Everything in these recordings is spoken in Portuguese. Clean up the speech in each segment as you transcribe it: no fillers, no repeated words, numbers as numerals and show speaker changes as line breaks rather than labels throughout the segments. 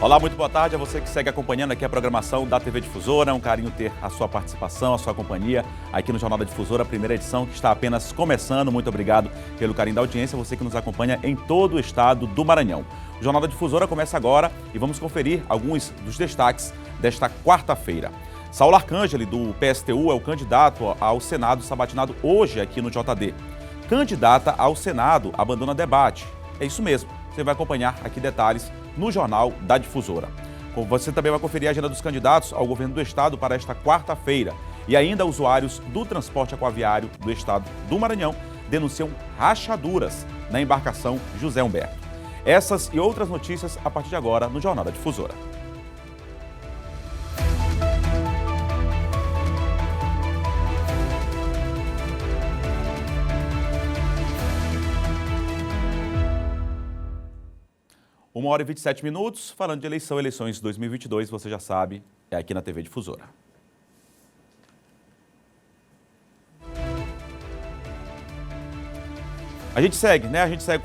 Olá, muito boa tarde a você que segue acompanhando aqui a programação da TV Difusora. É um carinho ter a sua participação, a sua companhia aqui no Jornal da Difusora, a primeira edição que está apenas começando. Muito obrigado pelo carinho da audiência, você que nos acompanha em todo o estado do Maranhão. O Jornal da Difusora começa agora e vamos conferir alguns dos destaques desta quarta-feira. Saulo Arcangeli, do PSTU, é o candidato ao Senado sabatinado hoje aqui no JD. Candidata ao Senado abandona debate. É isso mesmo, você vai acompanhar aqui detalhes no Jornal da Difusora. Você também vai conferir a agenda dos candidatos ao governo do estado para esta quarta-feira. E ainda usuários do transporte aquaviário do estado do Maranhão denunciam rachaduras na embarcação José Humberto. Essas e outras notícias a partir de agora no Jornal da Difusora. Uma hora e 27 minutos, falando de eleições 2022, você já sabe, é aqui na TV Difusora. A gente segue, né? A gente segue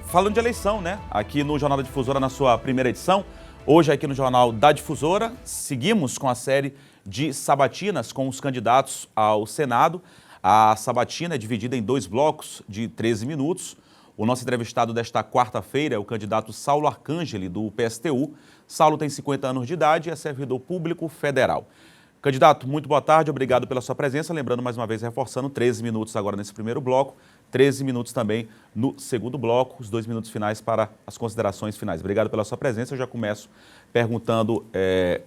falando de eleição, né? Aqui no Jornal da Difusora, na sua primeira edição. Hoje aqui no Jornal da Difusora, seguimos com a série de sabatinas com os candidatos ao Senado. A sabatina é dividida em dois blocos de 13 minutos. O nosso entrevistado desta quarta-feira é o candidato Saulo Arcangeli, do PSTU. Saulo tem 50 anos de idade e é servidor público federal. Candidato, muito boa tarde, obrigado pela sua presença. Lembrando, mais uma vez, reforçando, 13 minutos agora nesse primeiro bloco, 13 minutos também no segundo bloco, os 2 minutos finais para as considerações finais. Obrigado pela sua presença. Eu já começo perguntando,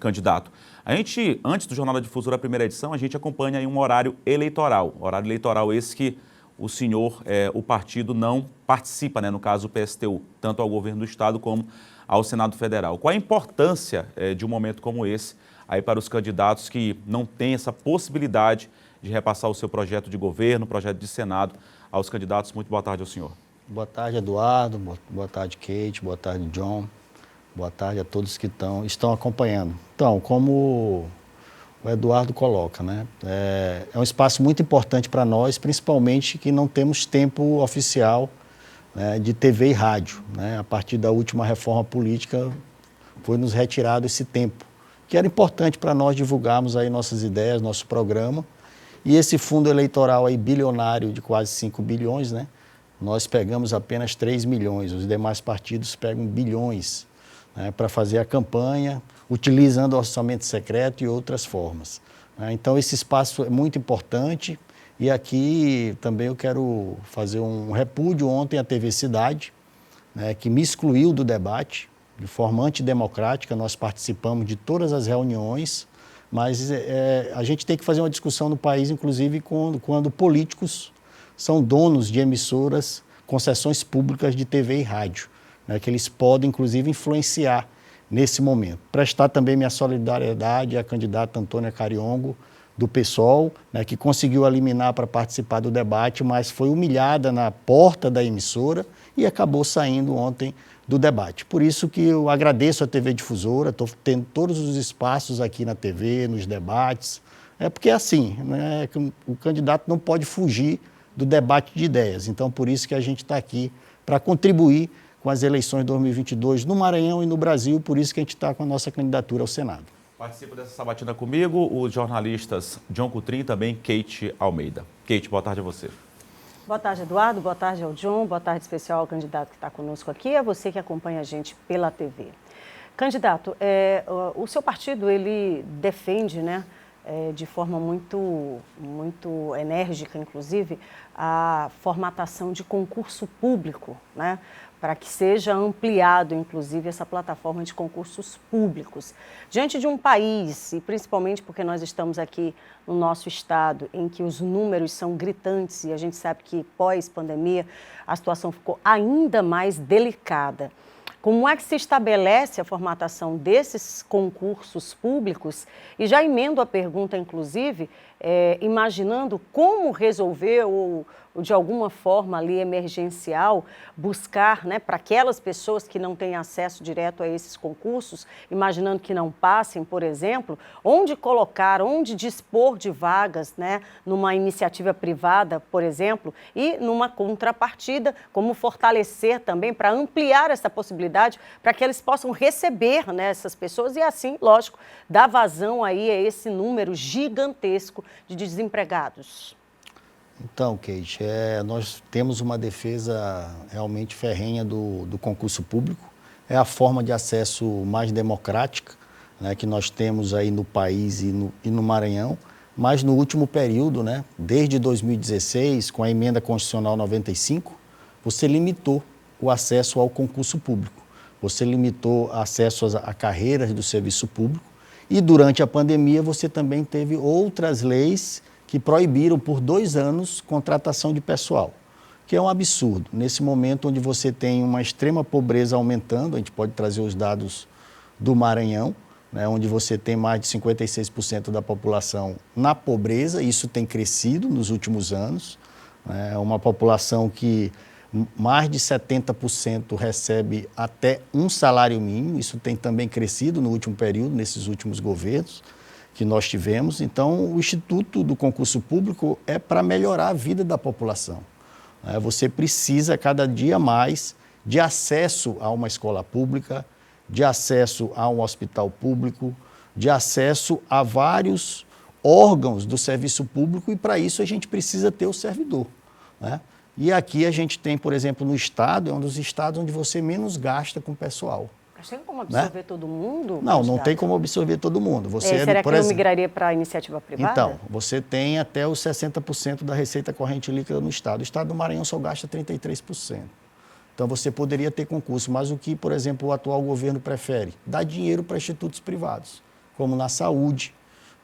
candidato. A gente, antes do Jornal da Difusora, a primeira edição, a gente acompanha aí um horário eleitoral esse que o senhor, o partido não participa, né, no caso o PSTU, tanto ao governo do estado como ao Senado Federal. Qual a importância de um momento como esse aí para os candidatos que não têm essa possibilidade de repassar o seu projeto de governo, projeto de Senado aos candidatos? Muito boa tarde ao senhor.
Boa tarde, Eduardo. Boa tarde, Kate. Boa tarde, John. Boa tarde a todos que estão acompanhando. Então, como o Eduardo coloca, né? É um espaço muito importante para nós, principalmente que não temos tempo oficial, né, de TV e rádio, né? A partir da última reforma política foi nos retirado esse tempo, que era importante para nós divulgarmos aí nossas ideias, nosso programa. E esse fundo eleitoral aí bilionário de quase 5 bilhões, né? Nós pegamos apenas 3 milhões, os demais partidos pegam bilhões, né, para fazer a campanha, utilizando orçamento secreto e outras formas, né? Então, esse espaço é muito importante e aqui também eu quero fazer um repúdio ontem à TV Cidade, né, que me excluiu do debate de forma antidemocrática. Nós participamos de todas as reuniões, mas a gente tem que fazer uma discussão no país, inclusive quando políticos são donos de emissoras, concessões públicas de TV e rádio, né, que eles podem, inclusive, influenciar nesse momento. Prestar também minha solidariedade à candidata Antônia Cariongo, do PSOL, né, que conseguiu eliminar para participar do debate, mas foi humilhada na porta da emissora e acabou saindo ontem do debate. Por isso que eu agradeço a TV Difusora, estou tendo todos os espaços aqui na TV, nos debates. É porque é assim, né, o candidato não pode fugir do debate de ideias. Então, por isso que a gente está aqui para contribuir com as eleições de 2022 no Maranhão e no Brasil, por isso que a gente está com a nossa candidatura ao Senado.
Participa dessa sabatina comigo os jornalistas John Coutrin e também Kate Almeida. Kate, boa tarde a você.
Boa tarde, Eduardo. Boa tarde ao John. Boa tarde especial ao candidato que está conosco aqui e a você que acompanha a gente pela TV. Candidato, o seu partido, ele defende, né, de forma muito enérgica, inclusive, a formatação de concurso público, né, para que seja ampliado, inclusive, essa plataforma de concursos públicos. Diante de um país, e principalmente porque nós estamos aqui no nosso estado, em que os números são gritantes, e a gente sabe que pós-pandemia a situação ficou ainda mais delicada. Como é que se estabelece a formatação desses concursos públicos? E já emendo a pergunta, inclusive, imaginando como resolver ou de alguma forma ali emergencial, buscar, né, para aquelas pessoas que não têm acesso direto a esses concursos, imaginando que não passem, por exemplo, onde colocar, onde dispor de vagas, né, numa iniciativa privada, por exemplo, e numa contrapartida, como fortalecer também para ampliar essa possibilidade para que eles possam receber, né, essas pessoas e assim, lógico, dar vazão aí a esse número gigantesco de desempregados.
Então, Kate, nós temos uma defesa realmente ferrenha do concurso público. É a forma de acesso mais democrática, né, que nós temos aí no país e no Maranhão. Mas no último período, né, desde 2016, com a emenda constitucional 95, você limitou o acesso ao concurso público. Você limitou acesso a carreiras do serviço público. E durante a pandemia você também teve outras leis que proibiram por 2 anos contratação de pessoal, que é um absurdo. Nesse momento onde você tem uma extrema pobreza aumentando, a gente pode trazer os dados do Maranhão, né, onde você tem mais de 56% da população na pobreza, isso tem crescido nos últimos anos. É uma população que mais de 70% recebe até um salário mínimo, isso tem também crescido no último período, nesses últimos governos que nós tivemos. Então, o Instituto do Concurso Público é para melhorar a vida da população. Você precisa, cada dia mais, de acesso a uma escola pública, de acesso a um hospital público, de acesso a vários órgãos do serviço público e, para isso, a gente precisa ter o servidor, né? E aqui a gente tem, por exemplo, no Estado, é um dos estados onde você menos gasta com pessoal.
Mas tem como absorver, né, todo mundo?
Não tem como absorver todo mundo.
Será que não migraria para a iniciativa privada?
Então, você tem até os 60% da receita corrente líquida no Estado. O Estado do Maranhão só gasta 33%. Então, você poderia ter concurso, mas o que, por exemplo, o atual governo prefere? Dar dinheiro para institutos privados, como na saúde,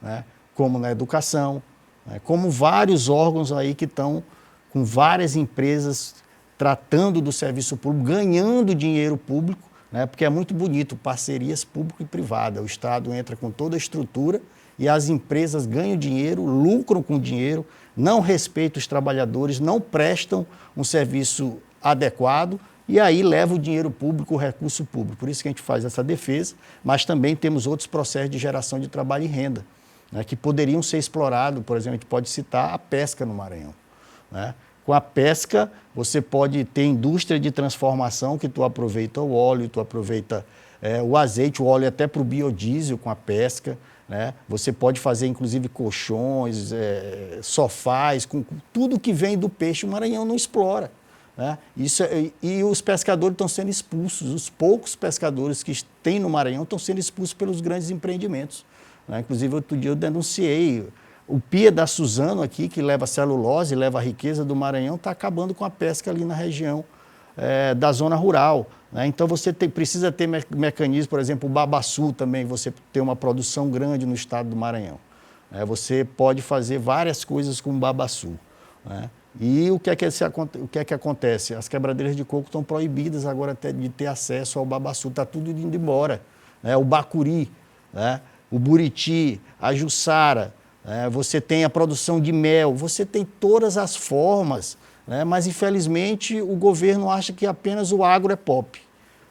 né, como na educação, né, como vários órgãos aí que estão com várias empresas tratando do serviço público, ganhando dinheiro público, né, porque é muito bonito, parcerias público e privada. O Estado entra com toda a estrutura e as empresas ganham dinheiro, lucram com dinheiro, não respeitam os trabalhadores, não prestam um serviço adequado e aí leva o dinheiro público, o recurso público. Por isso que a gente faz essa defesa, mas também temos outros processos de geração de trabalho e renda, né, que poderiam ser explorados. Por exemplo, a gente pode citar a pesca no Maranhão, né? Com a pesca, você pode ter indústria de transformação que tu aproveita o óleo, tu aproveita o azeite, o óleo até para o biodiesel com a pesca, né? Você pode fazer, inclusive, colchões, sofás, com tudo que vem do peixe, o Maranhão não explora, né? E os pescadores estão sendo expulsos, os poucos pescadores que tem no Maranhão estão sendo expulsos pelos grandes empreendimentos, né? Inclusive, outro dia eu denunciei. O Pia da Suzano aqui, que leva celulose, leva a riqueza do Maranhão, está acabando com a pesca ali na região da zona rural, né? Então você precisa ter mecanismos, por exemplo, o Babaçu também, você tem uma produção grande no estado do Maranhão. Você pode fazer várias coisas com o Babaçu, né? E o que é que acontece? As quebradeiras de coco estão proibidas agora de ter acesso ao Babaçu, está tudo indo embora, né? O bacuri, né? O buriti, a juçara, você tem a produção de mel, você tem todas as formas, né? Mas infelizmente o governo acha que apenas o agro é pop,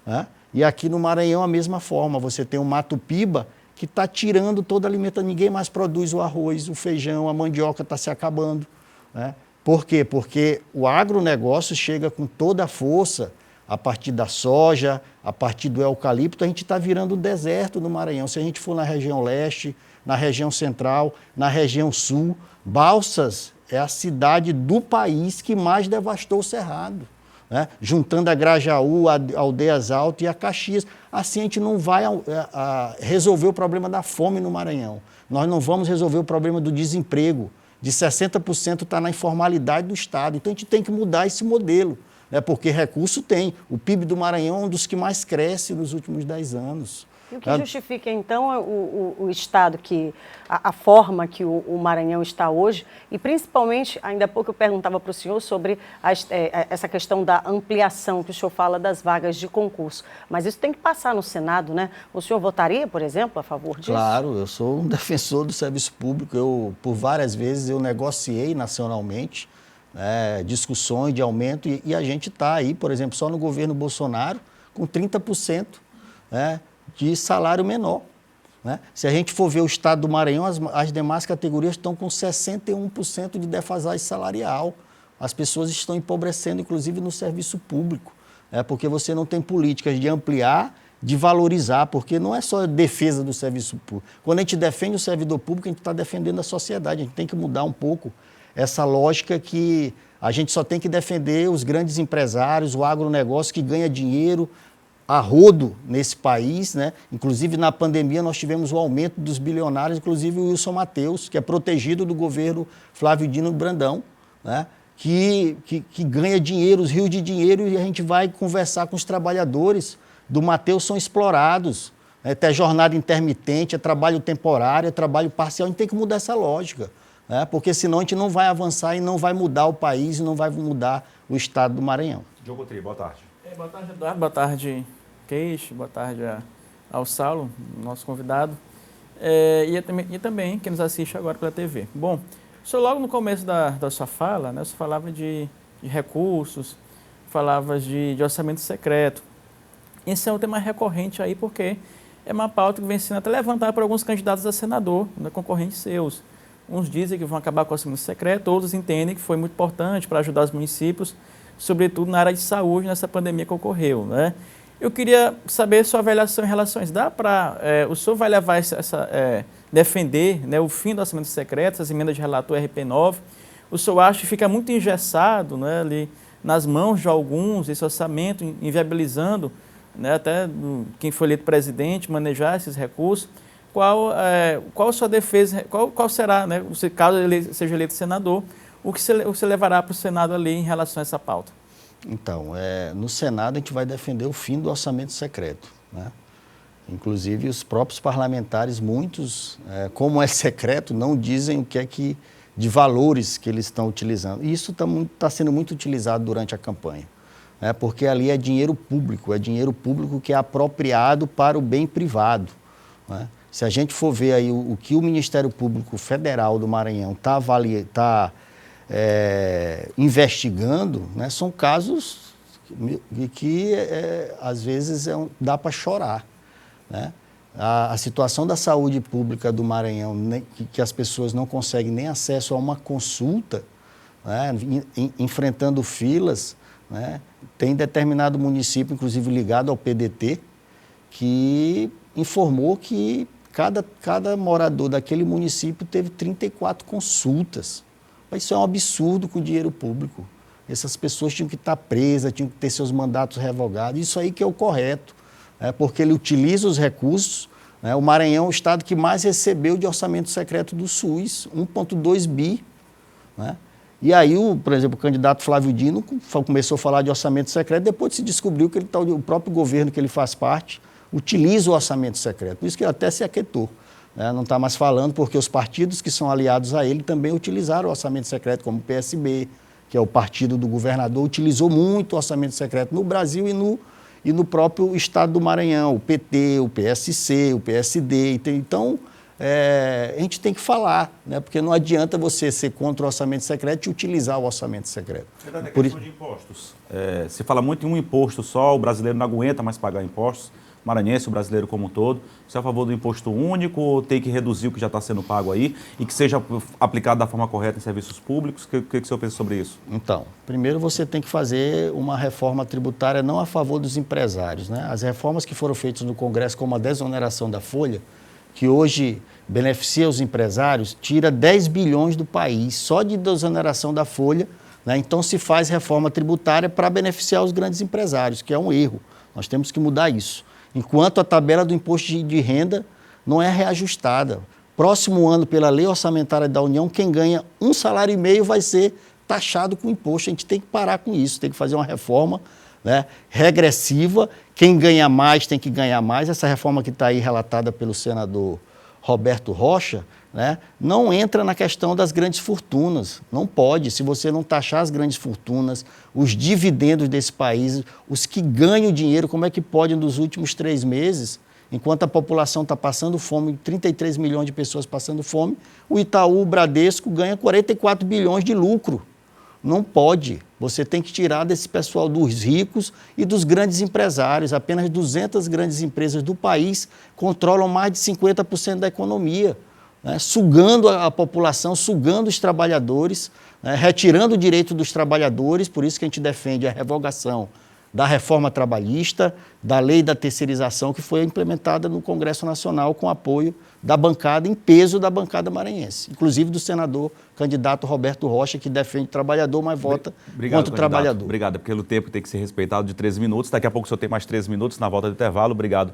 né? E aqui no Maranhão a mesma forma, você tem o Mato-Piba que está tirando toda a alimentação, ninguém mais produz o arroz, o feijão, a mandioca está se acabando, né? Por quê? Porque o agronegócio chega com toda a força a partir da soja, a partir do eucalipto, a gente está virando um deserto no Maranhão. Se a gente for na região leste, na região central, na região sul, Balsas é a cidade do país que mais devastou o Cerrado, né? Juntando a Grajaú, a Aldeias Altas e a Caxias. Assim a gente não vai resolver o problema da fome no Maranhão. Nós não vamos resolver o problema do desemprego. De 60% está na informalidade do Estado. Então a gente tem que mudar esse modelo, né? Porque recurso tem. O PIB do Maranhão é um dos que mais cresce nos últimos 10 anos.
E o que justifica, então, o Estado, a forma que o Maranhão está hoje, e principalmente, ainda há pouco eu perguntava para o senhor sobre essa questão da ampliação, que o senhor fala das vagas de concurso, mas isso tem que passar no Senado, né? O senhor votaria, por exemplo, a favor disso?
Claro, eu sou um defensor do serviço público, por várias vezes eu negociei nacionalmente, discussões de aumento, e a gente está aí, por exemplo, só no governo Bolsonaro, com 30% de salário menor. Né? Se a gente for ver o estado do Maranhão, as demais categorias estão com 61% de defasagem salarial. As pessoas estão empobrecendo, inclusive, no serviço público, porque você não tem políticas de ampliar, de valorizar, porque não é só defesa do serviço público. Quando a gente defende o servidor público, a gente está defendendo a sociedade. A gente tem que mudar um pouco essa lógica que a gente só tem que defender os grandes empresários, o agronegócio que ganha dinheiro a rodo nesse país, né? Inclusive, na pandemia, nós tivemos o aumento dos bilionários, inclusive o Wilson Mateus, que é protegido do governo Flávio Dino Brandão, né? que ganha dinheiro, os rios de dinheiro, e a gente vai conversar com os trabalhadores do Mateus, são explorados. É jornada intermitente, é trabalho temporário, é trabalho parcial. A gente tem que mudar essa lógica, né? Porque senão a gente não vai avançar e não vai mudar o país e não vai mudar o estado do Maranhão.
Diogo Tri, boa tarde.
Boa tarde, Eduardo. Boa tarde, Keish. Boa tarde ao Saulo, nosso convidado. E também quem nos assiste agora pela TV. Bom, o senhor logo no começo da sua fala, né, você falava de recursos, falava de orçamento secreto. Esse é um tema recorrente aí porque é uma pauta que vem sendo até levantada por alguns candidatos a senador, né, concorrentes seus. Uns dizem que vão acabar com o orçamento secreto, outros entendem que foi muito importante para ajudar os municípios, sobretudo na área de saúde, nessa pandemia que ocorreu, né? Eu queria saber sua avaliação em relação a isso. O senhor vai levar defender, né, o fim do orçamento secreto, essas emendas de relator RP9? O senhor acha que fica muito engessado, né, ali nas mãos de alguns, esse orçamento, inviabilizando, né, até quem foi eleito presidente, manejar esses recursos? Qual a sua defesa, qual será, né, caso ele seja eleito senador, o que você levará para o Senado ali em relação a essa pauta?
Então, no Senado a gente vai defender o fim do orçamento secreto, né? Inclusive os próprios parlamentares, muitos, como é secreto, não dizem o que é de valores que eles estão utilizando. E isso está sendo muito utilizado durante a campanha, né? Porque ali é dinheiro público que é apropriado para o bem privado, né? Se a gente for ver aí o que o Ministério Público Federal do Maranhão está investigando, né, são casos que às vezes dá para chorar, né? A situação da saúde pública do Maranhão, que as pessoas não conseguem nem acesso a uma consulta, né, enfrentando filas, né? Tem determinado município, inclusive ligado ao PDT, que informou que cada morador daquele município teve 34 consultas. Isso é um absurdo com o dinheiro público. Essas pessoas tinham que estar presas, tinham que ter seus mandatos revogados. Isso aí que é o correto, porque ele utiliza os recursos. Né? O Maranhão é o estado que mais recebeu de orçamento secreto do SUS, 1,2 bi. Né? E aí, por exemplo, o candidato Flávio Dino começou a falar de orçamento secreto, depois se descobriu que o próprio governo que ele faz parte utiliza o orçamento secreto. Por isso que ele até se aquietou. Não está mais falando, porque os partidos que são aliados a ele também utilizaram o orçamento secreto, como o PSB, que é o partido do governador, utilizou muito o orçamento secreto no Brasil e no próprio estado do Maranhão, o PT, o PSC, o PSD. Então, a gente tem que falar, né? Porque não adianta você ser contra o orçamento secreto e utilizar o orçamento secreto.
Verdade, é questão de impostos. Se fala muito em um imposto só, o brasileiro não aguenta mais pagar impostos. Maranhense, o brasileiro como um todo. Você é a favor do imposto único ou tem que reduzir o que já está sendo pago aí e que seja aplicado da forma correta em serviços públicos? O que o senhor pensa sobre isso?
Então, primeiro você tem que fazer uma reforma tributária não a favor dos empresários, né? As reformas que foram feitas no Congresso, como a desoneração da folha, que hoje beneficia os empresários, tira 10 bilhões do país, só de desoneração da folha, né? Então se faz reforma tributária para beneficiar os grandes empresários, que é um erro. Nós temos que mudar isso. Enquanto a tabela do imposto de renda não é reajustada. Próximo ano, pela lei orçamentária da União, quem ganha 1,5 salário vai ser taxado com imposto. A gente tem que parar com isso, tem que fazer uma reforma, né, regressiva. Quem ganha mais tem que ganhar mais. Essa reforma que está aí relatada pelo senador Roberto Rocha, né, não entra na questão das grandes fortunas. Não pode. Se você não taxar as grandes fortunas, os dividendos desse país, os que ganham dinheiro, como é que pode, nos últimos 3 meses, enquanto a população está passando fome, 33 milhões de pessoas passando fome, o Itaú, o Bradesco, ganha 44 bilhões de lucro. Não pode. Você tem que tirar desse pessoal dos ricos e dos grandes empresários. Apenas 200 grandes empresas do país controlam mais de 50% da economia, né? Sugando a população, sugando os trabalhadores, né? Retirando o direito dos trabalhadores. Por isso que a gente defende a revogação da reforma trabalhista, da lei da terceirização, que foi implementada no Congresso Nacional com apoio da bancada, em peso da bancada maranhense, inclusive do senador candidato Roberto Rocha, que defende o trabalhador, mas vota contra o trabalhador.
Obrigado, pelo tempo que tem que ser respeitado de 13 minutos. Daqui a pouco o senhor tem mais 13 minutos na volta do intervalo. Obrigado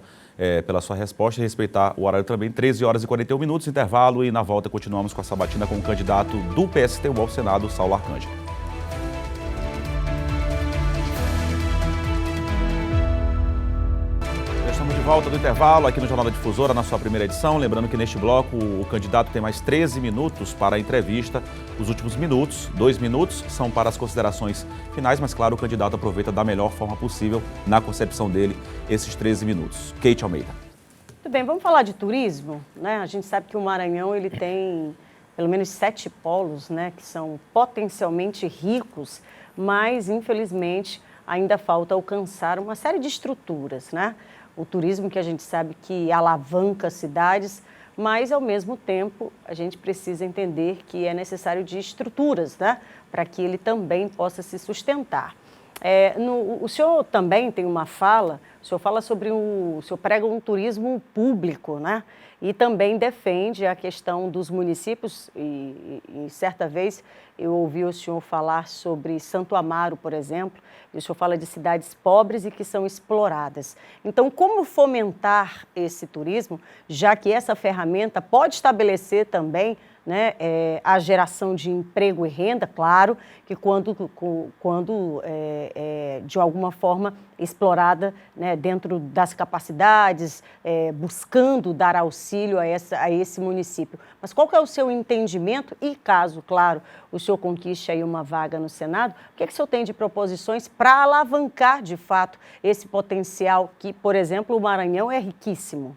pela sua resposta e respeitar o horário também. 13 horas e 41 minutos, intervalo, e na volta continuamos com a sabatina com o candidato do PSTU ao Senado, Saulo Arcângelo. Estamos de volta do intervalo aqui no Jornal da Difusora, na sua primeira edição. Lembrando que neste bloco o candidato tem mais 13 minutos para a entrevista. Os últimos minutos, 2 minutos, são para as considerações finais, mas claro, o candidato aproveita da melhor forma possível, na concepção dele, esses 13 minutos. Kate Almeida.
Muito bem, vamos falar de turismo, né? A gente sabe que o Maranhão ele tem pelo menos 7 polos, né, que são potencialmente ricos, mas infelizmente ainda falta alcançar uma série de estruturas, né? O turismo que a gente sabe que alavanca cidades, mas ao mesmo tempo a gente precisa entender que é necessário de estruturas, né, para que ele também possa se sustentar. O senhor também tem uma fala, o senhor fala sobre o senhor prega um turismo público, né? E também defende a questão dos municípios, e certa vez eu ouvi o senhor falar sobre Santo Amaro, por exemplo, e o senhor fala de cidades pobres e que são exploradas. Então, como fomentar esse turismo, já que essa ferramenta pode estabelecer também, né, a geração de emprego e renda, claro, que quando de alguma forma explorada, né, dentro das capacidades, buscando dar auxílio a esse município. Mas qual que é o seu entendimento e, caso, claro, o senhor conquiste aí uma vaga no Senado, o que é que o senhor tem de proposições para alavancar, de fato, esse potencial que, por exemplo, o Maranhão é riquíssimo?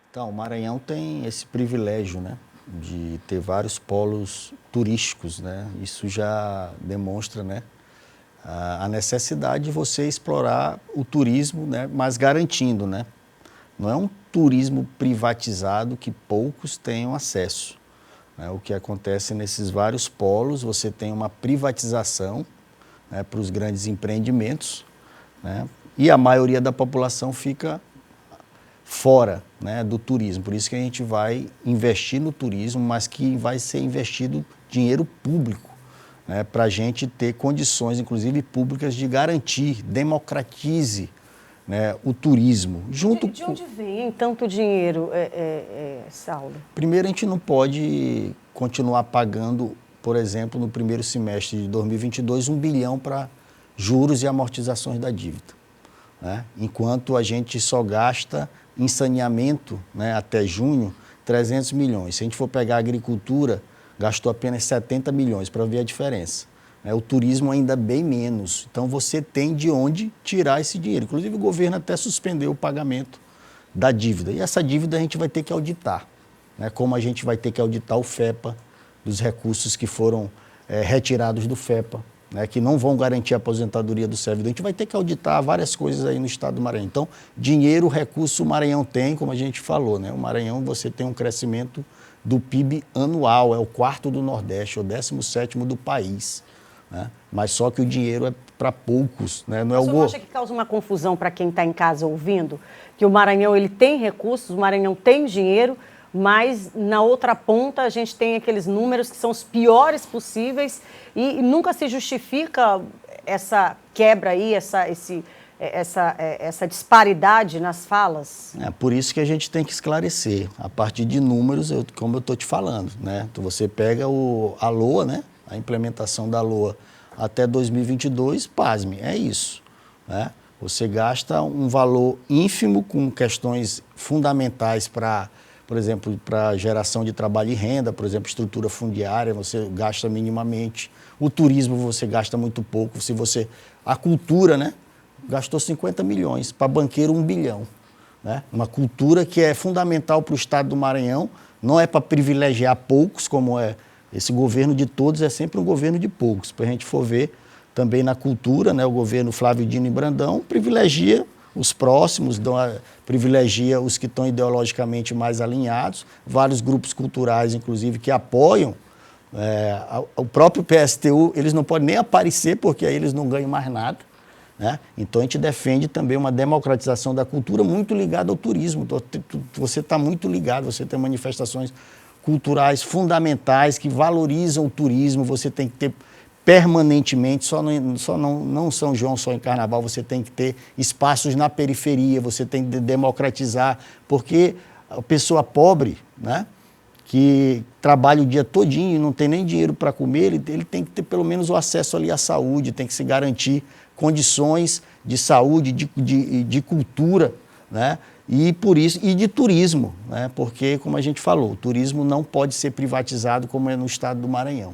Então, o Maranhão tem esse privilégio, né, de ter vários polos turísticos, né? Isso já demonstra, né, a necessidade de você explorar o turismo, né, mas garantindo, né? Não é um turismo privatizado que poucos tenham acesso, né? O que acontece nesses vários polos, você tem uma privatização, né, para os grandes empreendimentos, né? E a maioria da população fica fora, né, do turismo. Por isso que a gente vai investir no turismo, mas que vai ser investido dinheiro público, né, para a gente ter condições, inclusive públicas, de garantir, democratize, né, o turismo.
De onde vem tanto dinheiro, Saulo?
Primeiro, a gente não pode continuar pagando, por exemplo, no primeiro semestre de 2022, 1 bilhão para juros e amortizações da dívida, né? Enquanto a gente só gasta em saneamento, né, até junho, 300 milhões. Se a gente for pegar a agricultura, gastou apenas 70 milhões, para ver a diferença, né? O turismo ainda bem menos. Então, você tem de onde tirar esse dinheiro. Inclusive, o governo até suspendeu o pagamento da dívida. E essa dívida a gente vai ter que auditar, né? Como a gente vai ter que auditar o FEPA, dos recursos que foram retirados do FEPA, né, que não vão garantir a aposentadoria do servidor. A gente vai ter que auditar várias coisas aí no estado do Maranhão. Então, dinheiro, recurso, o Maranhão tem, como a gente falou, né? O Maranhão, você tem um crescimento do PIB anual, é o 4º do Nordeste, é o 17º do país, né? Mas só que o dinheiro é para poucos, né? Não é o
senhor acha que causa uma confusão para quem está em casa ouvindo? Que o Maranhão ele tem recursos, o Maranhão tem dinheiro, mas na outra ponta a gente tem aqueles números que são os piores possíveis e nunca se justifica essa quebra aí, essa disparidade nas falas?
É por isso que a gente tem que esclarecer. A partir de números, como eu estou te falando, né? Então, você pega a LOA, né? A implementação da LOA até 2022, pasme, é isso, né? Você gasta um valor ínfimo com questões fundamentais para, por exemplo, para geração de trabalho e renda, por exemplo, estrutura fundiária, você gasta minimamente. O turismo você gasta muito pouco. A cultura, né? Gastou 50 milhões, para banqueiro 1 bilhão. Né? Uma cultura que é fundamental para o estado do Maranhão, não é para privilegiar poucos, como é Esse governo de todos é sempre um governo de poucos. Para a gente for ver também na cultura, né, o governo Flávio Dino e Brandão privilegia os próximos, privilegia os que estão ideologicamente mais alinhados, vários grupos culturais, inclusive, que apoiam. O próprio PSTU, eles não podem nem aparecer, porque aí eles não ganham mais nada. Né? Então, a gente defende também uma democratização da cultura muito ligada ao turismo. Você está muito ligado, você tem manifestações culturais fundamentais que valorizam o turismo, você tem que ter permanentemente, não São João, só em Carnaval, você tem que ter espaços na periferia, você tem que democratizar, porque a pessoa pobre, né, que trabalha o dia todinho e não tem nem dinheiro para comer, ele tem que ter pelo menos o acesso ali à saúde, tem que se garantir condições de saúde, de cultura, né, e por isso, e de turismo, né, porque, como a gente falou, o turismo não pode ser privatizado como é no estado do Maranhão.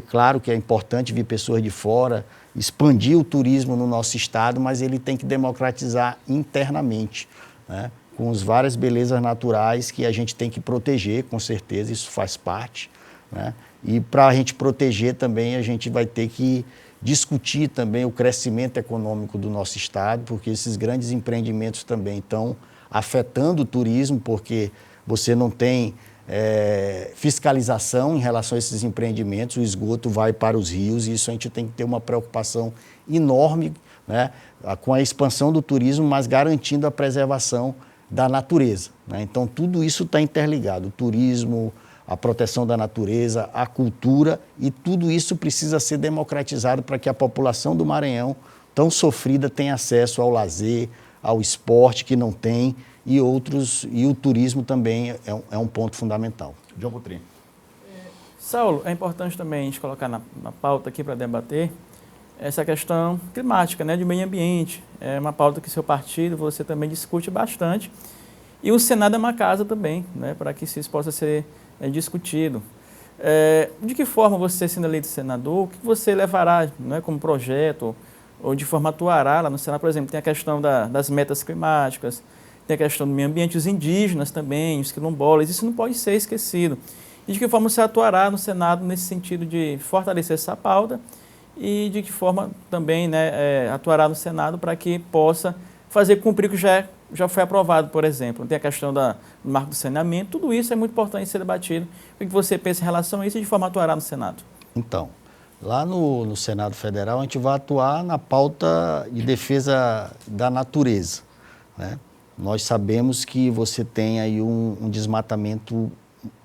Claro que é importante vir pessoas de fora, expandir o turismo no nosso estado, mas ele tem que democratizar internamente, né? Com as várias belezas naturais que a gente tem que proteger, com certeza, isso faz parte. Né? E para a gente proteger também, a gente vai ter que discutir também o crescimento econômico do nosso estado, porque esses grandes empreendimentos também estão afetando o turismo, porque você não tem fiscalização em relação a esses empreendimentos, o esgoto vai para os rios e isso a gente tem que ter uma preocupação enorme, né, com a expansão do turismo, mas garantindo a preservação da natureza. Né? Então, tudo isso está interligado, o turismo, a proteção da natureza, a cultura, e tudo isso precisa ser democratizado para que a população do Maranhão, tão sofrida, tenha acesso ao lazer, ao esporte que não tem, e o turismo também é um ponto fundamental.
João Coutrinho.
Saulo, é importante também a gente colocar na pauta aqui para debater essa questão climática, né, de meio ambiente. É uma pauta que seu partido, você também discute bastante. E o Senado é uma casa também, né, para que isso possa ser discutido. De que forma você, sendo eleito senador, o que você levará, né, como projeto, ou de forma atuará lá no Senado? Por exemplo, tem a questão das metas climáticas, tem a questão do meio ambiente, os indígenas também, os quilombolas, isso não pode ser esquecido. E de que forma você atuará no Senado nesse sentido de fortalecer essa pauta e de que forma também, né, atuará no Senado para que possa fazer cumprir o que já foi aprovado, por exemplo. Tem a questão do marco do saneamento, tudo isso é muito importante ser debatido. O que você pensa em relação a isso e de forma atuará no Senado?
Então, lá no Senado Federal, a gente vai atuar na pauta de defesa da natureza, né? Nós sabemos que você tem aí um desmatamento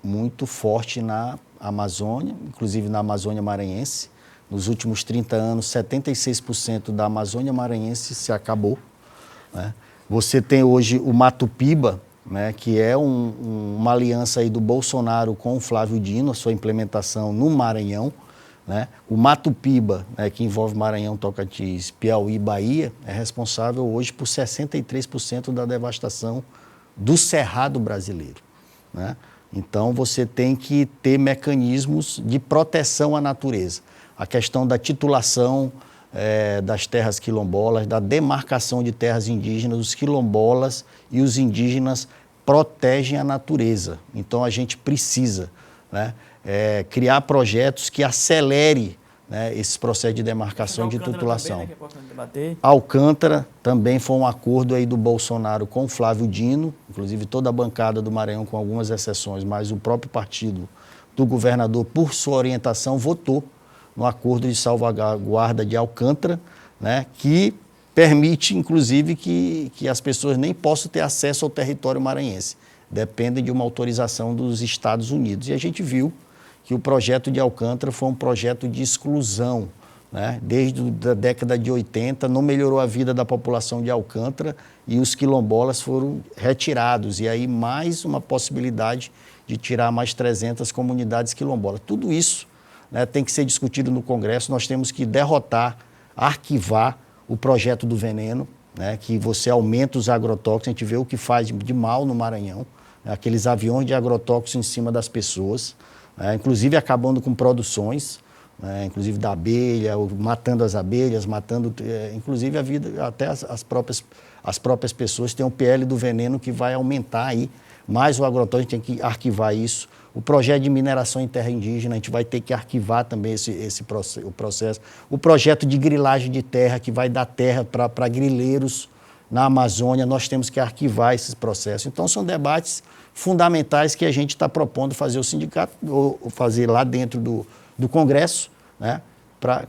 muito forte na Amazônia, inclusive na Amazônia Maranhense. Nos últimos 30 anos, 76% da Amazônia Maranhense se acabou. Né? Você tem hoje o Mato Piba, né, que é uma aliança aí do Bolsonaro com o Flávio Dino, a sua implementação no Maranhão. Né? O Mato Piba, né, que envolve Maranhão, Tocantins, Piauí e Bahia, é responsável hoje por 63% da devastação do cerrado brasileiro. Né? Então, você tem que ter mecanismos de proteção à natureza. A questão da titulação das terras quilombolas, da demarcação de terras indígenas, os quilombolas e os indígenas protegem a natureza. Então, a gente precisa, né, criar projetos que acelere, né, esse processo de demarcação e de titulação. Alcântara também foi um acordo aí do Bolsonaro com o Flávio Dino, inclusive toda a bancada do Maranhão, com algumas exceções, mas o próprio partido do governador, por sua orientação, votou no acordo de salvaguarda de Alcântara, né, que permite, inclusive, que as pessoas nem possam ter acesso ao território maranhense. Dependem de uma autorização dos Estados Unidos. E a gente viu que o projeto de Alcântara foi um projeto de exclusão, né? Desde a década de 80, não melhorou a vida da população de Alcântara e os quilombolas foram retirados. E aí mais uma possibilidade de tirar mais 300 comunidades quilombolas. Tudo isso, né, tem que ser discutido no Congresso. Nós temos que derrotar, arquivar o projeto do veneno, né, que você aumenta os agrotóxicos. A gente vê o que faz de mal no Maranhão, né, aqueles aviões de agrotóxicos em cima das pessoas, inclusive acabando com produções, inclusive da abelha, matando as abelhas, matando, inclusive a vida, até as próprias pessoas. Tem um PL do veneno que vai aumentar aí mais o agrotóxico, a gente tem que arquivar isso. O projeto de mineração em terra indígena, a gente vai ter que arquivar também o processo. O projeto de grilagem de terra, que vai dar terra para grileiros na Amazônia, nós temos que arquivar esses processos. Então, são debates fundamentais que a gente está propondo fazer o sindicato, ou fazer lá dentro do Congresso, né?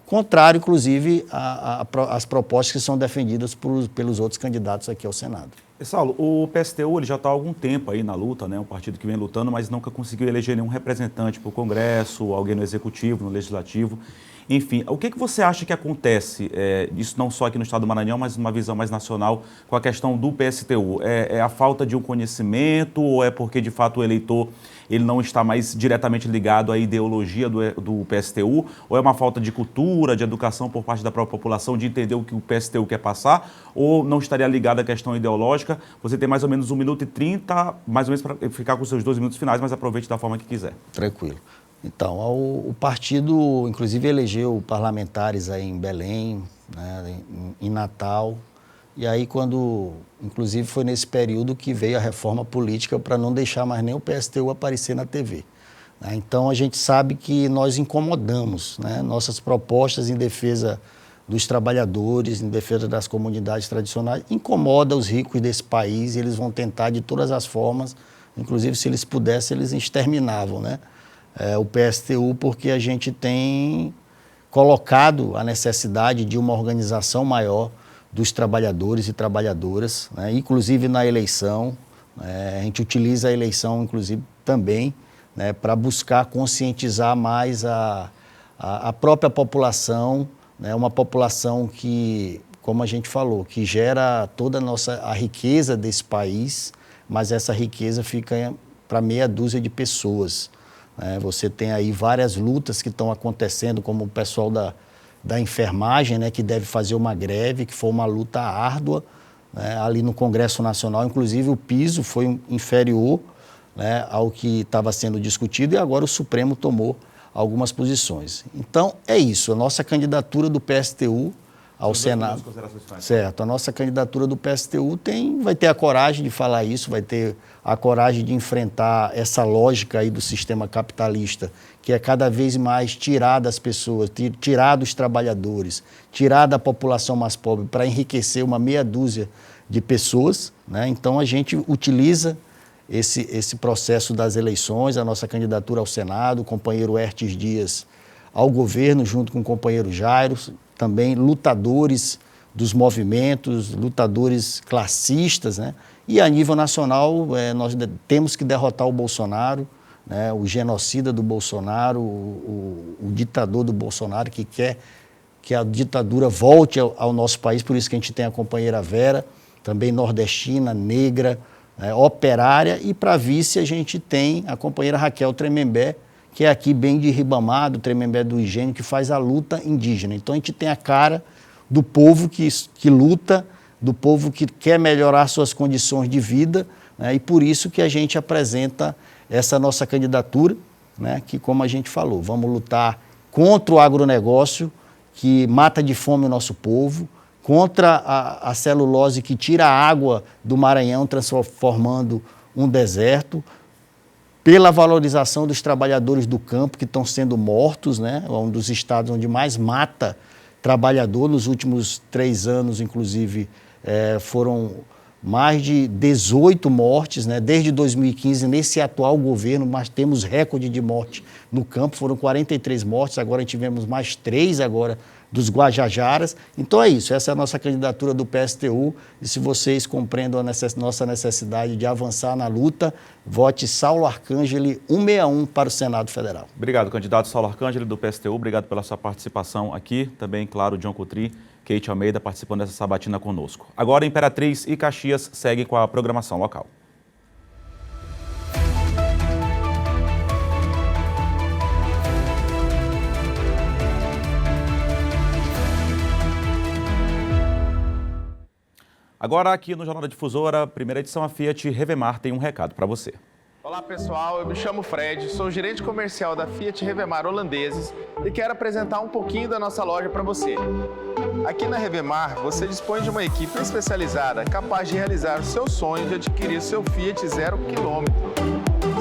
Contrário, inclusive, às propostas que são defendidas pelos outros candidatos aqui ao Senado.
Saulo, o PSTU ele já está há algum tempo aí na luta, né? Um partido que vem lutando, mas nunca conseguiu eleger nenhum representante para o Congresso, alguém no Executivo, no Legislativo. Enfim, o que você acha que acontece, isso não só aqui no estado do Maranhão, mas numa visão mais nacional, com a questão do PSTU? É a falta de um conhecimento ou é porque, de fato, o eleitor ele não está mais diretamente ligado à ideologia do PSTU? Ou é uma falta de cultura, de educação por parte da própria população, de entender o que o PSTU quer passar? Ou não estaria ligado à questão ideológica? Você tem mais ou menos 1 minuto e 30, mais ou menos para ficar com os seus 2 minutos finais, mas aproveite da forma que quiser.
Tranquilo. Então, o partido, inclusive, elegeu parlamentares aí em Belém, né, em Natal, e aí inclusive, foi nesse período que veio a reforma política para não deixar mais nem o PSTU aparecer na TV. Né? Então, a gente sabe que nós incomodamos, né, nossas propostas em defesa dos trabalhadores, em defesa das comunidades tradicionais, incomoda os ricos desse país, e eles vão tentar de todas as formas, inclusive, se eles pudessem, eles exterminavam, né? O PSTU, porque a gente tem colocado a necessidade de uma organização maior dos trabalhadores e trabalhadoras, né? Inclusive na eleição, a gente utiliza a eleição, inclusive, também, né, para buscar conscientizar mais a própria população, né, uma população que, como a gente falou, que gera toda a riqueza desse país, mas essa riqueza fica para meia dúzia de pessoas. Você tem aí várias lutas que estão acontecendo, como o pessoal da enfermagem, né, que deve fazer uma greve, que foi uma luta árdua, né, ali no Congresso Nacional. Inclusive, o piso foi inferior, né, ao que estava sendo discutido, e agora o Supremo tomou algumas posições. Então, é isso. A nossa candidatura do PSTU ao Senado. Certo. A nossa candidatura do PSTU vai ter a coragem de falar isso, vai ter a coragem de enfrentar essa lógica aí do sistema capitalista, que é cada vez mais tirar das pessoas, tirar dos trabalhadores, tirar da população mais pobre para enriquecer uma meia dúzia de pessoas, né? Então, a gente utiliza esse processo das eleições, a nossa candidatura ao Senado, o companheiro Hertes Dias ao governo, junto com o companheiro Jairo, também lutadores dos movimentos, lutadores classistas, né? E a nível nacional, nós temos que derrotar o Bolsonaro, né? O genocida do Bolsonaro, o ditador do Bolsonaro, que quer que a ditadura volte ao nosso país. Por isso que a gente tem a companheira Vera, também nordestina, negra, operária, e para vice a gente tem a companheira Raquel Tremembé, que é aqui bem de Ribamar, do Tremembé do Higiene, que faz a luta indígena. Então, a gente tem a cara do povo que luta, do povo que quer melhorar suas condições de vida, né? E por isso que a gente apresenta essa nossa candidatura, né? Que, como a gente falou, vamos lutar contra o agronegócio, que mata de fome o nosso povo, contra a celulose que tira a água do Maranhão, transformando um deserto, pela valorização dos trabalhadores do campo que estão sendo mortos, né? É um dos estados onde mais mata trabalhador. Nos últimos 3 anos, inclusive, foram mais de 18 mortes, né? Desde 2015, nesse atual governo, nós temos recorde de morte no campo, foram 43 mortes, agora tivemos mais 3 agora dos Guajajaras. Então é isso, essa é a nossa candidatura do PSTU, e se vocês compreendem a nossa necessidade de avançar na luta, vote Saulo Arcangeli 161 para o Senado Federal.
Obrigado, candidato Saulo Arcangeli do PSTU, obrigado pela sua participação aqui, também, claro, John Coutry, Kate Almeida participando dessa sabatina conosco. Agora, Imperatriz e Caxias seguem com a programação local. Agora, aqui no Jornal da Difusora, primeira edição, a Fiat Revemar tem um recado para você.
Olá pessoal, eu me chamo Fred, sou gerente comercial da Fiat Revemar Holandeses e quero apresentar um pouquinho da nossa loja para você. Aqui na Revemar, você dispõe de uma equipe especializada capaz de realizar o seu sonho de adquirir seu Fiat 0 km.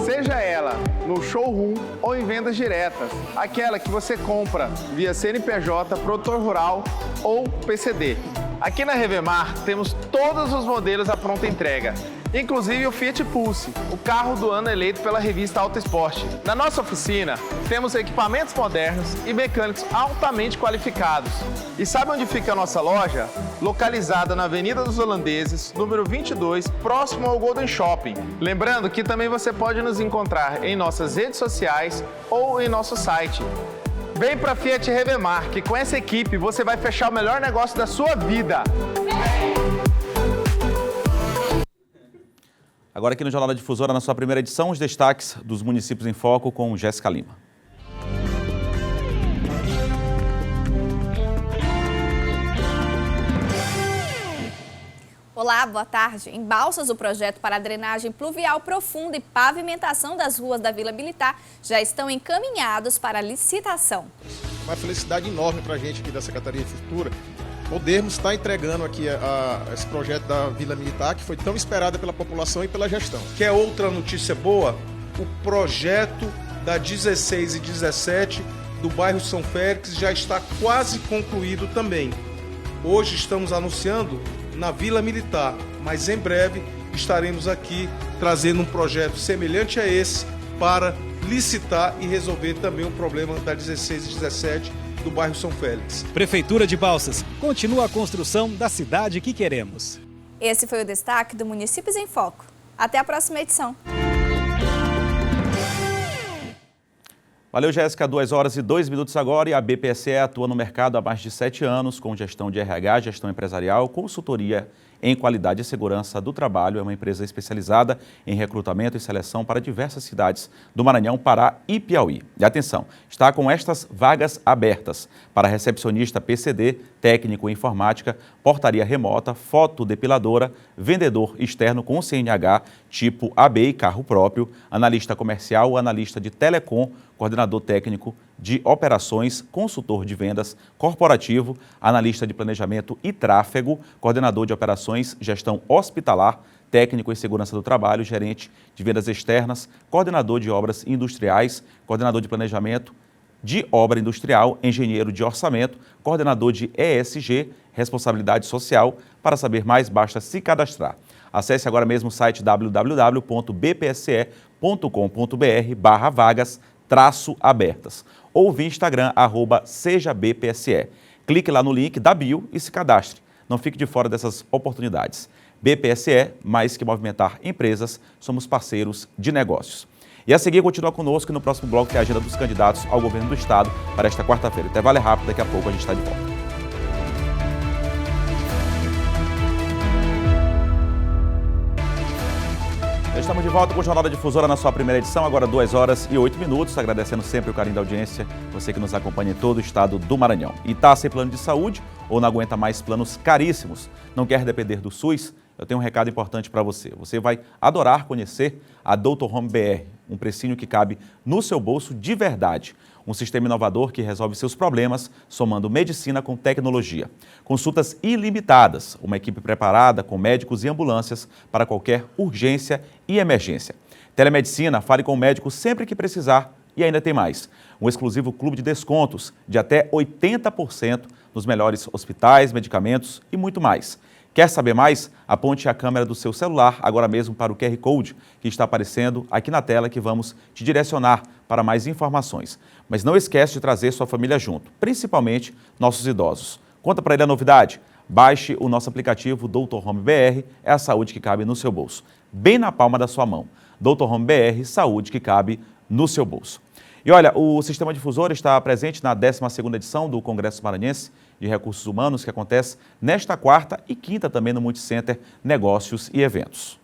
Seja ela no showroom ou em vendas diretas, aquela que você compra via CNPJ, produtor rural ou PCD. Aqui na Revemar temos todos os modelos à pronta entrega, inclusive o Fiat Pulse, o carro do ano eleito pela revista Auto Esporte. Na nossa oficina, temos equipamentos modernos e mecânicos altamente qualificados. E sabe onde fica a nossa loja? Localizada na Avenida dos Holandeses, número 22, próximo ao Golden Shopping. Lembrando que também você pode nos encontrar em nossas redes sociais ou em nosso site. Vem para Fiat Revemar, que com essa equipe você vai fechar o melhor negócio da sua vida.
Agora aqui no Jornal da Difusora, na sua primeira edição, os destaques dos municípios em foco com Jéssica Lima.
Olá, boa tarde. Em Balsas, o projeto para a drenagem pluvial profunda e pavimentação das ruas da Vila Militar já estão encaminhados para licitação.
Uma felicidade enorme para a gente aqui da Secretaria de Infraestrutura podermos estar entregando aqui esse projeto da Vila Militar, que foi tão esperada pela população e pela gestão.
Quer outra notícia boa? O projeto da 16 e 17 do bairro São Félix já está quase concluído também. Hoje estamos anunciando na Vila Militar, mas em breve estaremos aqui trazendo um projeto semelhante a esse para licitar e resolver também o problema da 16 e 17 do bairro São Félix.
Prefeitura de Balsas, continua a construção da cidade que queremos.
Esse foi o destaque do Municípios em Foco. Até a próxima edição.
Valeu, Jéssica. 2h02 agora e a BPSE atua no mercado há mais de 7 anos com gestão de RH, gestão empresarial, consultoria em qualidade e segurança do trabalho. É uma empresa especializada em recrutamento e seleção para diversas cidades do Maranhão, Pará e Piauí. E atenção, está com estas vagas abertas para recepcionista PCD, técnico em informática, portaria remota, fotodepiladora, vendedor externo com CNH, tipo AB e carro próprio, analista comercial, analista de telecom, coordenador técnico de operações, consultor de vendas corporativo, analista de planejamento e tráfego, coordenador de operações, gestão hospitalar, técnico em segurança do trabalho, gerente de vendas externas, coordenador de obras industriais, coordenador de planejamento de obra industrial, engenheiro de orçamento, coordenador de ESG, responsabilidade social. Para saber mais, basta se cadastrar. Acesse agora mesmo o site www.bpse.com.br/vagas-abertas ou via Instagram, @sejabpse. Clique lá no link da bio e se cadastre. Não fique de fora dessas oportunidades. BPSE, mais que movimentar empresas, somos parceiros de negócios. E a seguir, continua conosco e no próximo bloco tem a agenda dos candidatos ao governo do Estado para esta quarta-feira. Intervalo é rápido, daqui a pouco a gente está de volta. Estamos de volta com o Jornal da Difusora na sua primeira edição, agora 2h08, agradecendo sempre o carinho da audiência, você que nos acompanha em todo o estado do Maranhão. E está sem plano de saúde ou não aguenta mais planos caríssimos, não quer depender do SUS? Eu tenho um recado importante para você. Você vai adorar conhecer a Dr. Home BR, um precinho que cabe no seu bolso de verdade. Um sistema inovador que resolve seus problemas, somando medicina com tecnologia. Consultas ilimitadas, uma equipe preparada com médicos e ambulâncias para qualquer urgência e emergência. Telemedicina, fale com o médico sempre que precisar e ainda tem mais. Um exclusivo clube de descontos de até 80% nos melhores hospitais, medicamentos e muito mais. Quer saber mais? Aponte a câmera do seu celular agora mesmo para o QR Code que está aparecendo aqui na tela que vamos te direcionar para mais informações. Mas não esquece de trazer sua família junto, principalmente nossos idosos. Conta para ele a novidade. Baixe o nosso aplicativo Dr. Home BR, é a saúde que cabe no seu bolso. Bem na palma da sua mão. Dr. Home BR, saúde que cabe no seu bolso. E olha, o Sistema Difusora está presente na 12ª edição do Congresso Maranhense de Recursos Humanos, que acontece nesta quarta e quinta também no Multicenter Negócios e Eventos.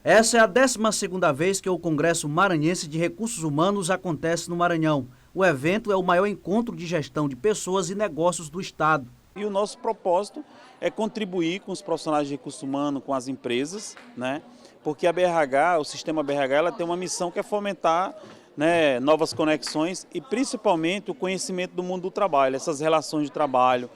Essa é a 12ª vez que o Congresso Maranhense de Recursos Humanos acontece no Maranhão. O evento é o maior encontro de gestão de pessoas e negócios do Estado.
E o nosso propósito é contribuir com os profissionais de recursos humanos, com as empresas, porque a BRH, o sistema BRH, ela tem uma missão que é fomentar, né, novas conexões e principalmente o conhecimento do mundo do trabalho, essas relações de trabalho,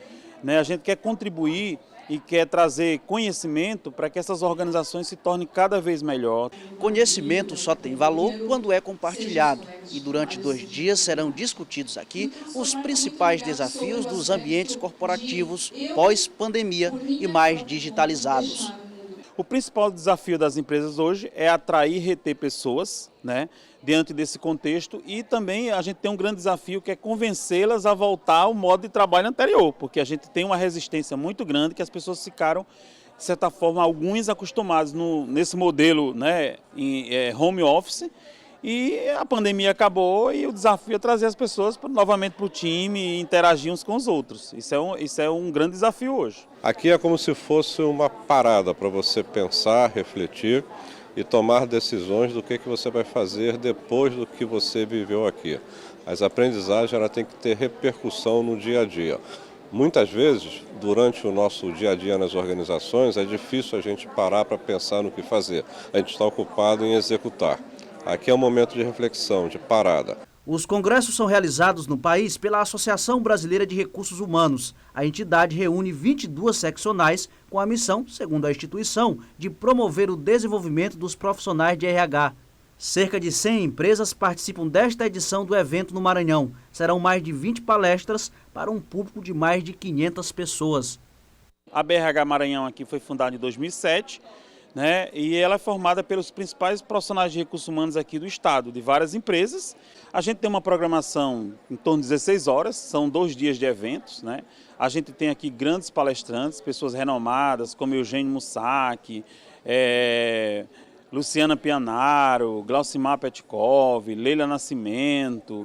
né? A gente quer contribuir e quer trazer conhecimento para que essas organizações se tornem cada vez melhor.
Conhecimento só tem valor quando é compartilhado e durante 2 dias serão discutidos aqui os principais desafios dos ambientes corporativos pós-pandemia e mais digitalizados.
O principal desafio das empresas hoje é atrair e reter pessoas, né, diante desse contexto, e também a gente tem um grande desafio que é convencê-las a voltar ao modo de trabalho anterior, porque a gente tem uma resistência muito grande que as pessoas ficaram, de certa forma, alguns acostumados nesse modelo, né, em home office, e a pandemia acabou e o desafio é trazer as pessoas novamente para o time e interagir uns com os outros. Isso é um grande desafio hoje.
Aqui é como se fosse uma parada para você pensar, refletir e tomar decisões do que você vai fazer depois do que você viveu aqui. As aprendizagens ela tem que ter repercussão no dia a dia. Muitas vezes, durante o nosso dia a dia nas organizações, é difícil a gente parar para pensar no que fazer. A gente está ocupado em executar. Aqui é um momento de reflexão, de parada.
Os congressos são realizados no país pela Associação Brasileira de Recursos Humanos. A entidade reúne 22 seccionais com a missão, segundo a instituição, de promover o desenvolvimento dos profissionais de RH. Cerca de 100 empresas participam desta edição do evento no Maranhão. Serão mais de 20 palestras para um público de mais de 500 pessoas.
A BRH Maranhão aqui foi fundada em 2007. Né? E ela é formada pelos principais profissionais de recursos humanos aqui do estado, de várias empresas. A gente tem uma programação em torno de 16 horas, são 2 dias de eventos, né? A gente tem aqui grandes palestrantes, pessoas renomadas como Eugênio Mussac, Luciana Pianaro, Glaucimar Petkov, Leila Nascimento,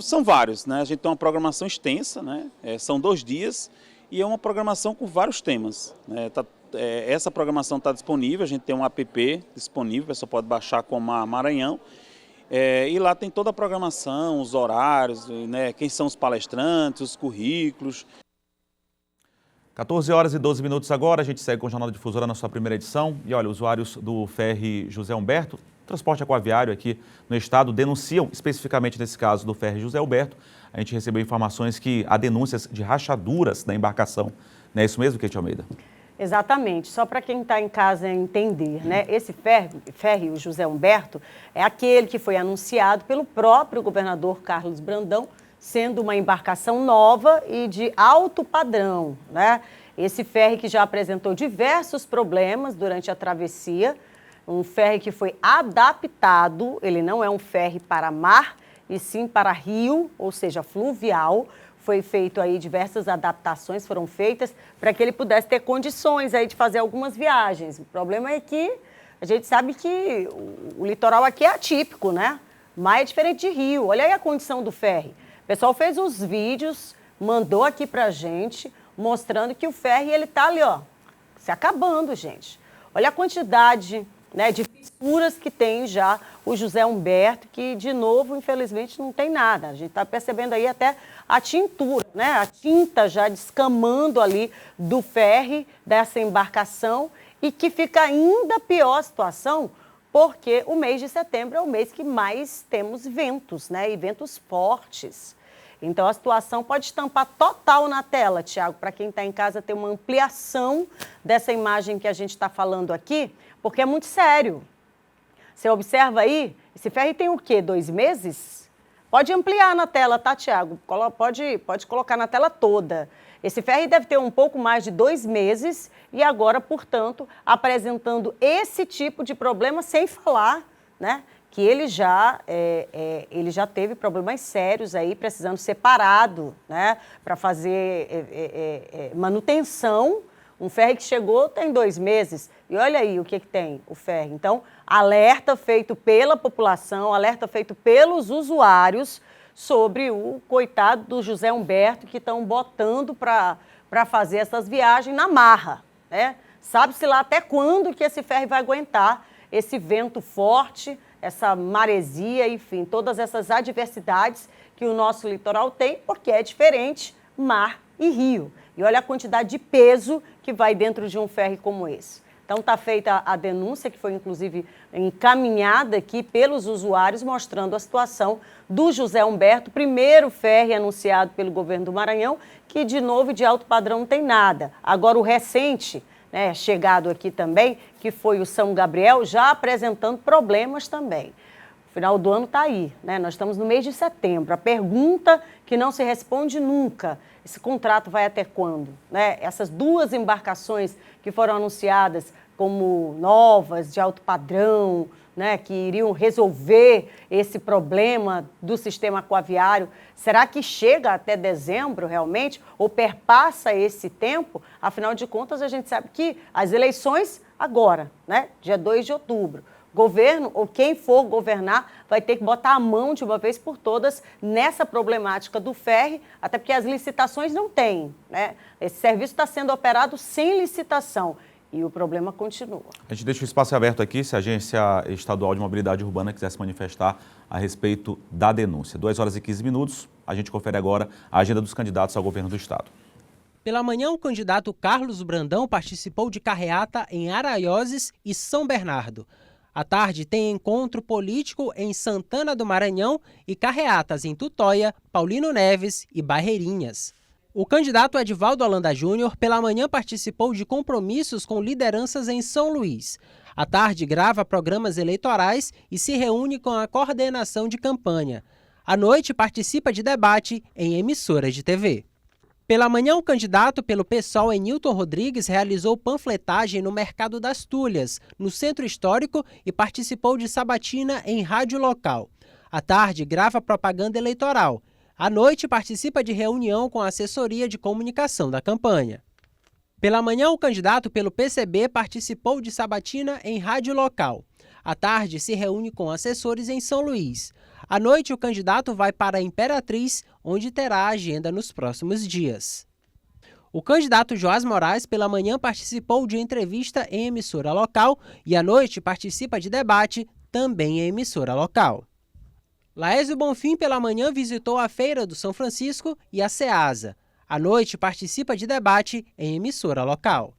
são vários, né? A gente tem uma programação extensa, né? São 2 dias e é uma programação com vários temas, né? Essa programação está disponível, a gente tem um app disponível, a pessoa pode baixar como a Maranhão. E lá tem toda a programação, os horários, né, quem são os palestrantes, os currículos.
14 horas e 12 minutos agora, a gente segue com o Jornal da Difusora na sua primeira edição. E olha, usuários do ferry José Humberto, transporte aquaviário aqui no estado, denunciam, especificamente nesse caso do ferry José Humberto, a gente recebeu informações que há denúncias de rachaduras na embarcação. Não é isso mesmo, Kate Almeida?
Exatamente, só para quem está em casa entender, né? Esse ferry, o José Humberto, é aquele que foi anunciado pelo próprio governador Carlos Brandão, sendo uma embarcação nova e de alto padrão, né? Esse ferry que já apresentou diversos problemas durante a travessia, um ferry que foi adaptado, ele não é um ferry para mar, e sim para rio, ou seja, fluvial. Foi feito aí, diversas adaptações foram feitas para que ele pudesse ter condições aí de fazer algumas viagens. O problema é que a gente sabe que o litoral aqui é atípico, né? Mas é diferente de rio. Olha aí a condição do ferry. O pessoal fez os vídeos, mandou aqui pra gente, mostrando que o ferry, ele tá ali, ó, se acabando, gente. Olha a quantidade, né, de fissuras que tem já o José Humberto, que, de novo, infelizmente, não tem nada. A gente está percebendo aí até a tintura, né, a tinta já descamando ali do ferry, dessa embarcação, e que fica ainda pior a situação, porque o mês de setembro é o mês que mais temos ventos, né, e ventos fortes. Então, a situação pode estampar total na tela, Tiago, para quem está em casa ter uma ampliação dessa imagem que a gente está falando aqui, porque é muito sério. Você observa aí, esse ferry tem o quê? 2 meses? Pode ampliar na tela, tá, Tiago? Pode colocar na tela toda. Esse ferry deve ter um pouco mais de 2 meses e agora, portanto, apresentando esse tipo de problema, sem falar, né, que ele já teve problemas sérios aí, precisando ser parado, né, para fazer manutenção. Um ferry que chegou tem 2 meses. E olha aí o que tem o ferry. Então, alerta feito pela população, alerta feito pelos usuários sobre o coitado do José Humberto, que estão botando para fazer essas viagens na marra, né? Sabe-se lá até quando que esse ferry vai aguentar esse vento forte, essa maresia, enfim, todas essas adversidades que o nosso litoral tem, porque é diferente mar e rio. E olha a quantidade de peso que vai dentro de um ferry como esse. Então está feita a denúncia, que foi inclusive encaminhada aqui pelos usuários, mostrando a situação do José Humberto, primeiro ferry anunciado pelo governo do Maranhão, que de novo de alto padrão não tem nada. Agora o recente, né, chegado aqui também, que foi o São Gabriel, já apresentando problemas também. O final do ano está aí, né? Nós estamos no mês de setembro. A pergunta que não se responde nunca, esse contrato vai até quando? Né? Essas duas embarcações que foram anunciadas como novas, de alto padrão, né, que iriam resolver esse problema do sistema aquaviário, será que chega até dezembro realmente? Ou perpassa esse tempo? Afinal de contas, a gente sabe que as eleições agora, né, dia 2 de outubro. Governo, ou quem for governar, vai ter que botar a mão de uma vez por todas nessa problemática do ferry, até porque as licitações não têm, né? Esse serviço está sendo operado sem licitação e o problema continua. A
gente deixa o espaço aberto aqui, se a Agência Estadual de Mobilidade Urbana quiser se manifestar a respeito da denúncia. 2 horas e 15 minutos, a gente confere agora a agenda dos candidatos ao governo do estado.
Pela manhã, o candidato Carlos Brandão participou de carreata em Araioses e São Bernardo. À tarde, tem encontro político em Santana do Maranhão e carreatas em Tutóia, Paulino Neves e Barreirinhas. O candidato Edivaldo Holanda Júnior, pela manhã, participou de compromissos com lideranças em São Luís. À tarde, grava programas eleitorais e se reúne com a coordenação de campanha. À noite, participa de debate em emissoras de TV. Pela manhã, o candidato pelo PSOL, Enilton Rodrigues, realizou panfletagem no Mercado das Tulhas, no Centro Histórico, e participou de sabatina em rádio local. À tarde, grava propaganda eleitoral. À noite, participa de reunião com a assessoria de comunicação da campanha. Pela manhã, o candidato pelo PCB participou de sabatina em rádio local. À tarde, se reúne com assessores em São Luís. À noite, o candidato vai para a Imperatriz, onde terá agenda nos próximos dias. O candidato Joás Moraes, pela manhã, participou de entrevista em emissora local e à noite participa de debate também em emissora local. Laésio Bonfim, pela manhã, visitou a Feira do São Francisco e a Ceasa. À noite, participa de debate em emissora local.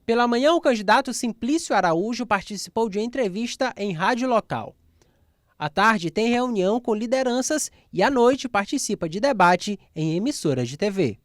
Pela manhã, o candidato Simplício Araújo participou de entrevista em rádio local. À tarde, tem reunião com lideranças e à noite participa de debate em emissoras de TV.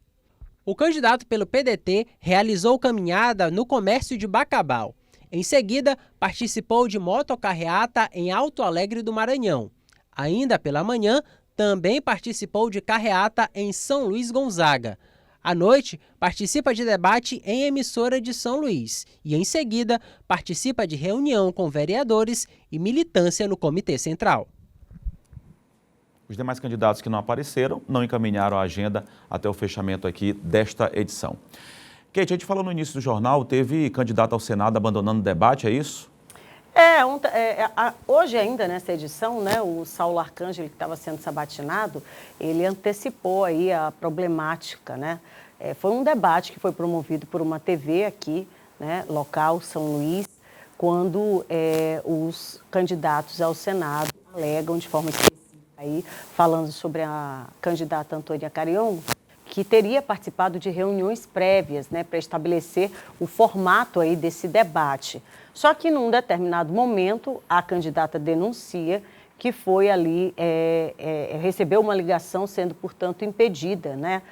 O candidato pelo PDT realizou caminhada no comércio de Bacabal. Em seguida, participou de motocarreata em Alto Alegre do Maranhão. Ainda pela manhã, também participou de carreata em São Luís Gonzaga. À noite, participa de debate em emissora de São Luís e, em seguida, participa de reunião com vereadores e militância no Comitê Central.
Os demais candidatos que não apareceram não encaminharam a agenda até o fechamento aqui desta edição. Kate, a gente falou no início do jornal, teve candidato ao Senado abandonando o debate, é isso?
Hoje ainda nessa edição, né, o Saulo Arcângelo, que estava sendo sabatinado, ele antecipou aí a problemática, né? Foi um debate que foi promovido por uma TV aqui, né, local, São Luís, quando os candidatos ao Senado alegam de forma específica, aí, falando sobre a candidata Antônia Cariongo, que teria participado de reuniões prévias, né, para estabelecer o formato aí desse debate. Só que, num determinado momento, a candidata denuncia que foi ali, recebeu uma ligação sendo, portanto, impedida, né,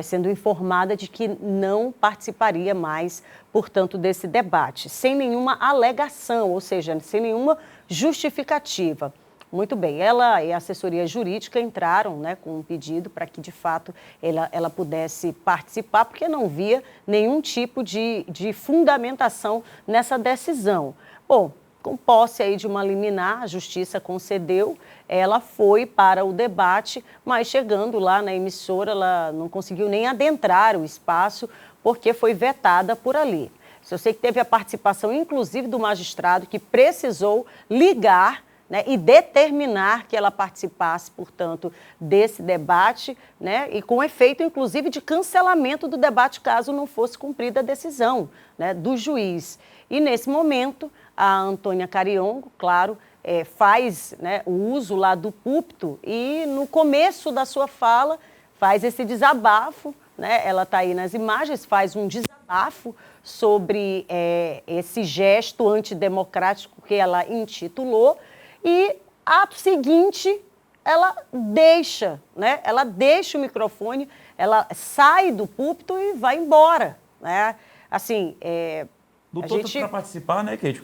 sendo informada de que não participaria mais, portanto, desse debate, sem nenhuma alegação, ou seja, sem nenhuma justificativa. Muito bem, ela e a assessoria jurídica entraram, né, com um pedido para que, de fato, ela pudesse participar, porque não via nenhum tipo de fundamentação nessa decisão. Bom, com posse aí de uma liminar, a Justiça concedeu, ela foi para o debate, mas chegando lá na emissora, ela não conseguiu nem adentrar o espaço, porque foi vetada por ali. Eu sei que teve a participação, inclusive, do magistrado, que precisou ligar, né, e determinar que ela participasse, portanto, desse debate, né, e com efeito, inclusive, de cancelamento do debate caso não fosse cumprida a decisão, né, do juiz. E, nesse momento, a Antônia Cariongo, claro, faz, né, o uso lá do púlpito e, no começo da sua fala, faz esse desabafo, né, ela está aí nas imagens, faz um desabafo desabafo sobre esse gesto antidemocrático que ela intitulou e, ato seguinte, ela deixa, né? Ela deixa o microfone, ela sai do púlpito e vai embora, né? Assim,
Lutou para participar, né, Kate?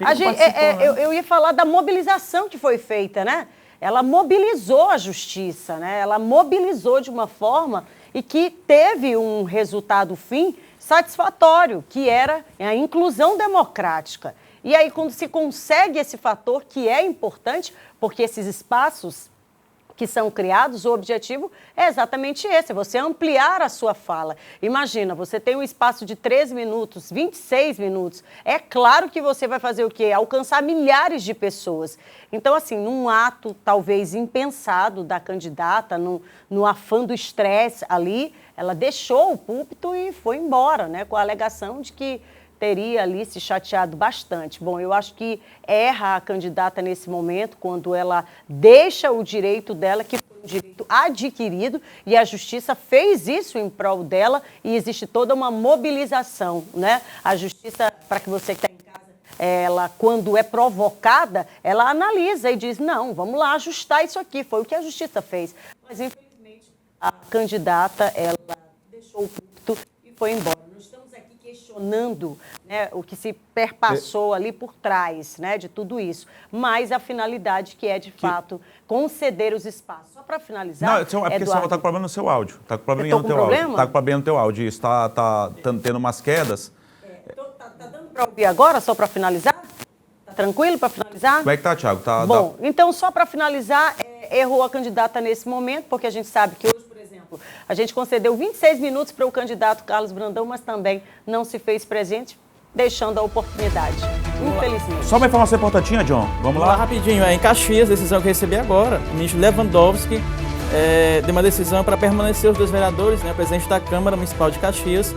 Eu ia falar da mobilização que foi feita, né? Ela mobilizou a justiça, né? Ela mobilizou de uma forma e que teve um resultado fim satisfatório, que era a inclusão democrática. E aí, quando se consegue esse fator, que é importante, porque esses espaços que são criados, o objetivo é exatamente esse, é você ampliar a sua fala. Imagina, você tem um espaço de 13 minutos, 26 minutos. É claro que você vai fazer o quê? Alcançar milhares de pessoas. Então, assim, num ato talvez impensado da candidata, no afã do estresse ali, ela deixou o púlpito e foi embora, né, com a alegação de que teria ali se chateado bastante. Bom, eu acho que erra a candidata nesse momento, quando ela deixa o direito dela, que foi um direito adquirido, e a justiça fez isso em prol dela, e existe toda uma mobilização, né? A justiça, para que você que está em casa, ela, quando é provocada, ela analisa e diz, não, vamos lá ajustar isso aqui, foi o que a justiça fez. Mas, infelizmente, a candidata, ela deixou o púlpito e foi embora. Questionando, né, o que se perpassou ali por trás, né, de tudo isso, mas a finalidade que é, de fato, conceder os espaços. Só para finalizar,
não, é porque você está com problema no seu áudio. Está com problema no teu
problema?
áudio. Está com problema no teu áudio. Está tendo umas quedas.
Tá dando para ouvir agora, só para finalizar? Tá tranquilo para finalizar?
Como é que tá, Thiago?
Bom, então, só para finalizar, errou a candidata nesse momento, porque a gente sabe que hoje, por exemplo, a gente concedeu 26 minutos para o candidato Carlos Brandão, mas também não se fez presente, deixando a oportunidade, infelizmente.
Só uma informação importantinha, John. Vamos lá?
Rapidinho. Em Caxias, decisão que eu recebi agora, o ministro Lewandowski deu uma decisão para permanecer os dois vereadores, né, o presidente da Câmara Municipal de Caxias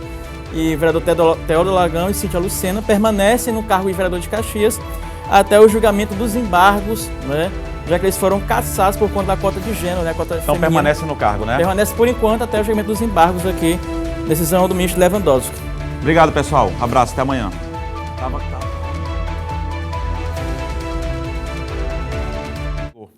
e o vereador Teodoro Lagão e Cíntia Lucena, permanecem no cargo de vereador de Caxias até o julgamento dos embargos, né, já que eles foram cassados por conta da cota de gênero, né? Cota
então feminina. Permanece no cargo, né?
Permanece por enquanto até o julgamento dos embargos aqui, decisão do ministro Lewandowski.
Obrigado, pessoal. Abraço, até amanhã.